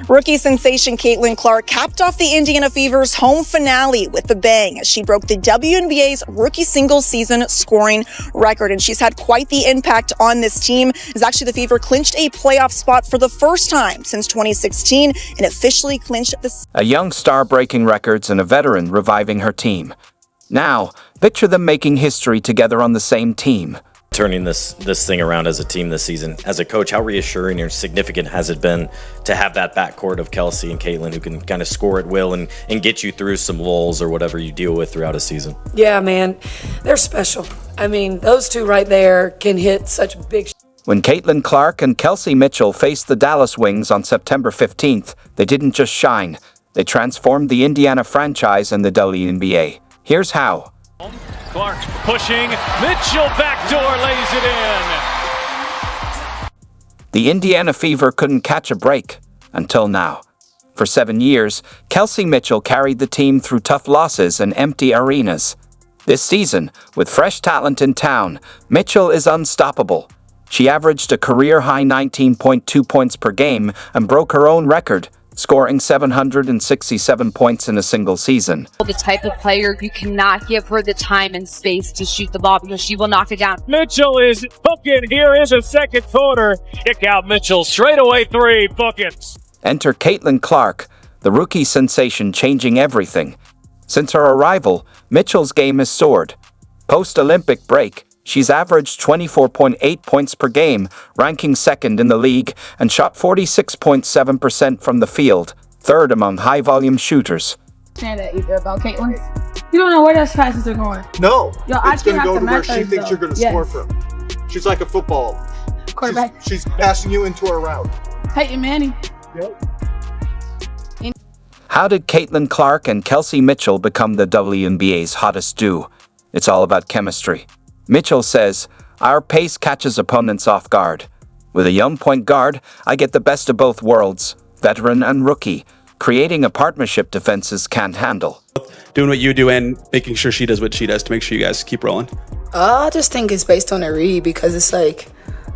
Rookie sensation Caitlin Clark capped off the Indiana Fever's home finale with a bang as she broke the WNBA's rookie single season scoring record. And she's had quite the impact on this team, as actually the Fever clinched a playoff spot for the first time since 2016 and officially clinched the... A young star breaking records and a veteran reviving her team. Now, picture them making history together on the same team. Turning this thing around as a team this season. As a coach, how reassuring or significant has it been to have that backcourt of Kelsey and Caitlin who can kind of score at will and get you through some lulls or whatever you deal with throughout a season? Yeah, man, they're special. I mean, those two right there can hit such big... When Caitlin Clark and Kelsey Mitchell faced the Dallas Wings on September 15th, they didn't just shine. They transformed the Indiana franchise and the WNBA. Here's how. Clark pushing, Mitchell backdoor lays it in. The Indiana Fever couldn't catch a break until now. For 7 years, Kelsey Mitchell carried the team through tough losses and empty arenas. This season, with fresh talent in town, Mitchell is unstoppable. She averaged a career-high 19.2 points per game and broke her own record, scoring 767 points in a single season. The type of player you cannot give her the time and space to shoot the ball because she will knock it down. Mitchell is booking. Here is a second quarter. Kick out Mitchell. Straightaway three buckets. Enter Caitlin Clark, the rookie sensation changing everything. Since her arrival, Mitchell's game has soared. Post-Olympic break, she's averaged 24.8 points per game, ranking second in the league, and shot 46.7% from the field, third among high-volume shooters. Saying that either about Caitlin. You don't know where those passes are going. No, Yo, it's going to go to where she thinks you're going to score from. She's like a football quarterback. She's passing you into a route. Peyton Manning. Yep. How did Caitlin Clark and Kelsey Mitchell become the WNBA's hottest duo? It's all about chemistry. Mitchell says, "Our pace catches opponents off guard. With a young point guard, I get the best of both worlds, veteran and rookie, creating a partnership defenses can't handle." Doing what you do and making sure she does what she does to make sure you guys keep rolling. I just think it's based on a read because it's like,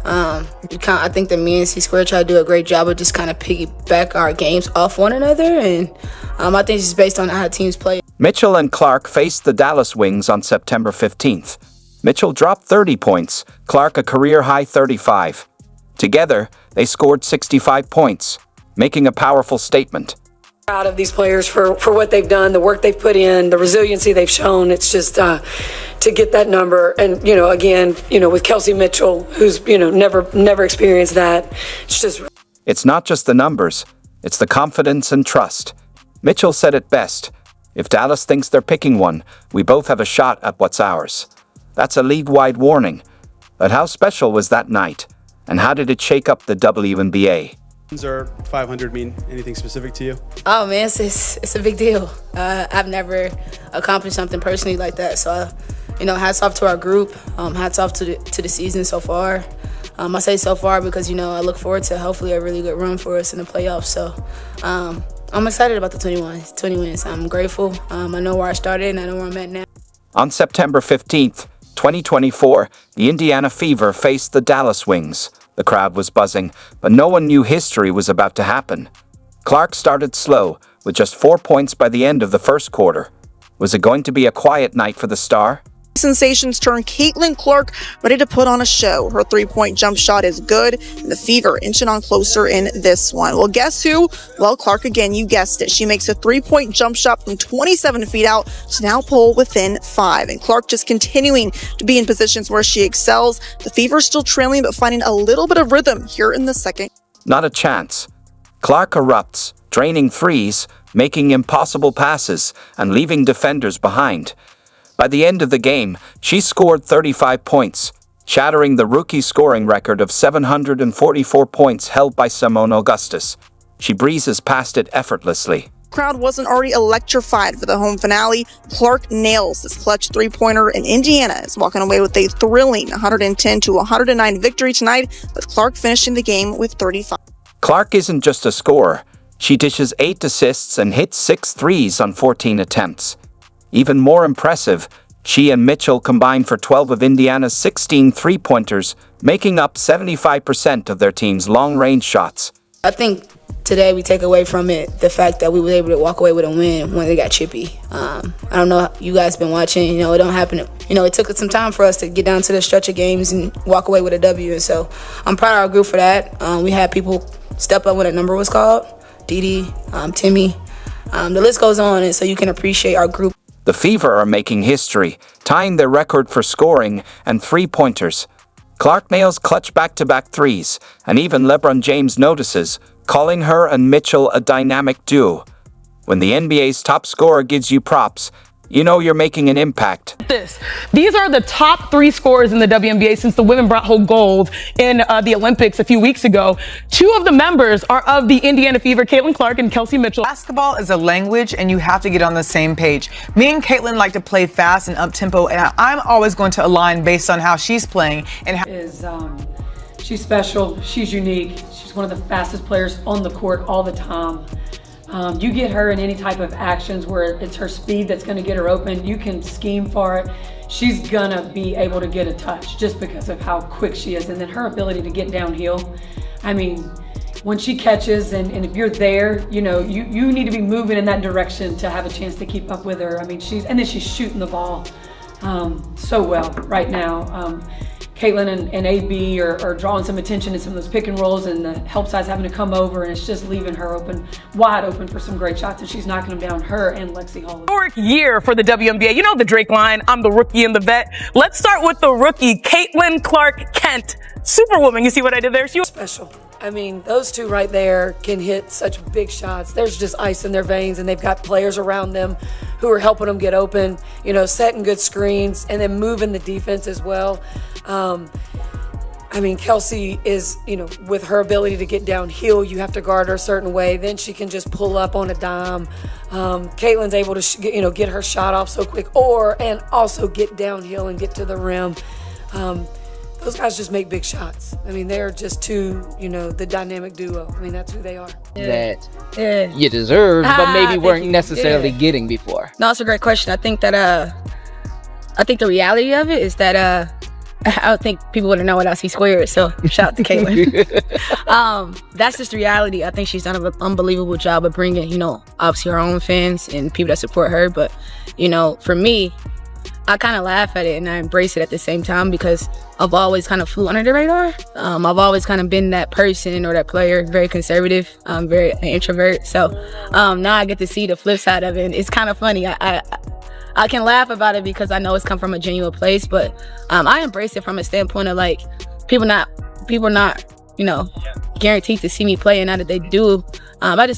I think that me and C-Square try to do a great job of just kind of piggyback our games off one another, and I think it's based on how teams play. Mitchell and Clark faced the Dallas Wings on September 15th. Mitchell dropped 30 points, Clark a career-high 35. Together, they scored 65 points, making a powerful statement. Proud of these players for what they've done, the work they've put in, the resiliency they've shown. It's just to get that number. And, again, with Kelsey Mitchell, who's, never experienced that, it's just... It's not just the numbers, it's the confidence and trust. Mitchell said it best, "If Dallas thinks they're picking one, we both have a shot at what's ours." That's a league-wide warning. But how special was that night? And how did it shake up the WNBA? Or 500 mean anything specific to you? Oh man, it's a big deal. I've never accomplished something personally like that. So, hats off to our group. Hats off to the season so far. I say so far because, I look forward to hopefully a really good run for us in the playoffs. So I'm excited about the 20 wins. I'm grateful. I know where I started and I know where I'm at now. On September 15th, 2024, the Indiana Fever faced the Dallas Wings. The crowd was buzzing, but no one knew history was about to happen. Clark started slow, with just 4 points by the end of the first quarter. Was it going to be a quiet night for the star? Sensations turn Caitlin Clark ready to put on a show. Her three-point jump shot is good, and the Fever inching on closer in this one. Well, guess who? Well, Clark again, you guessed it. She makes a three-point jump shot from 27 feet out to now pull within 5. And Clark just continuing to be in positions where she excels. The Fever still trailing, but finding a little bit of rhythm here in the second. Not a chance. Clark erupts, draining threes, making impossible passes, and leaving defenders behind. By the end of the game, she scored 35 points, shattering the rookie scoring record of 744 points held by Simone Augustus. She breezes past it effortlessly. Crowd wasn't already electrified for the home finale. Clark nails this clutch three-pointer, and Indiana is walking away with a thrilling 110-109 victory tonight, with Clark finishing the game with 35. Clark isn't just a scorer. She dishes 8 assists and hits 6 threes on 14 attempts. Even more impressive, she and Mitchell combined for 12 of Indiana's 16 three-pointers, making up 75% of their team's long-range shots. I think today we take away from it the fact that we were able to walk away with a win when they got chippy. I don't know, you guys been watching, it don't happen. It took some time for us to get down to the stretch of games and walk away with a W. And so I'm proud of our group for that. We had people step up when a number was called. Dee, Timmy, the list goes on. And so you can appreciate our group. The Fever are making history, tying their record for scoring and three-pointers. Clark nails clutch back-to-back threes, and even LeBron James notices, calling her and Mitchell a dynamic duo. When the NBA's top scorer gives you props, you know you're making an impact. These are the top 3 scorers in the WNBA since the women brought home gold in the Olympics a few weeks ago. 2 of the members are of the Indiana Fever, Clark and Kelsey Mitchell. Basketball is a language, and you have to get on the same page. Me and Caitlin like to play fast and up-tempo, and I'm always going to align based on how she's playing. And she's special, she's unique, she's one of the fastest players on the court all the time. You get her in any type of actions where it's her speed that's going to get her open. You can scheme for it. She's going to be able to get a touch just because of how quick she is. And then her ability to get downhill. I mean, when she catches and if you're there, you need to be moving in that direction to have a chance to keep up with her. I mean, she's shooting the ball so well right now. Caitlin and AB are drawing some attention in some of those pick and rolls, and the help side's having to come over, and it's just leaving her wide open for some great shots, and she's knocking them down, her and Lexi Hall. Historic year for the WNBA. You know the Drake line, I'm the rookie and the vet. Let's start with the rookie, Caitlin Clark Kent. Superwoman, you see what I did there? She was special. I mean, those 2 right there can hit such big shots. There's just ice in their veins, and they've got players around them who are helping them get open, setting good screens, and then moving the defense as well. I mean, Kelsey is, with her ability to get downhill, you have to guard her a certain way. Then she can just pull up on a dime. Caitlin's able to, get her shot off so quick, and also get downhill and get to the rim. Those guys just make big shots. I mean, they're just 2, the dynamic duo. I mean, that's who they are. That you deserve, but maybe weren't necessarily getting before. No, it's a great question. I think that I think the reality of it is that I don't think people would have known without C-squared, so shout out to Caitlin. That's just the reality. I think she's done an unbelievable job of bringing, obviously her own fans and people that support her. But, for me, I kind of laugh at it and I embrace it at the same time because I've always kind of flew under the radar. I've always kind of been that person or that player, very conservative, very an introvert. So now I get to see the flip side of it. And it's kind of funny. I can laugh about it because I know it's come from a genuine place, but I embrace it from a standpoint of like people not guaranteed to see me play, and now that they do, I just hope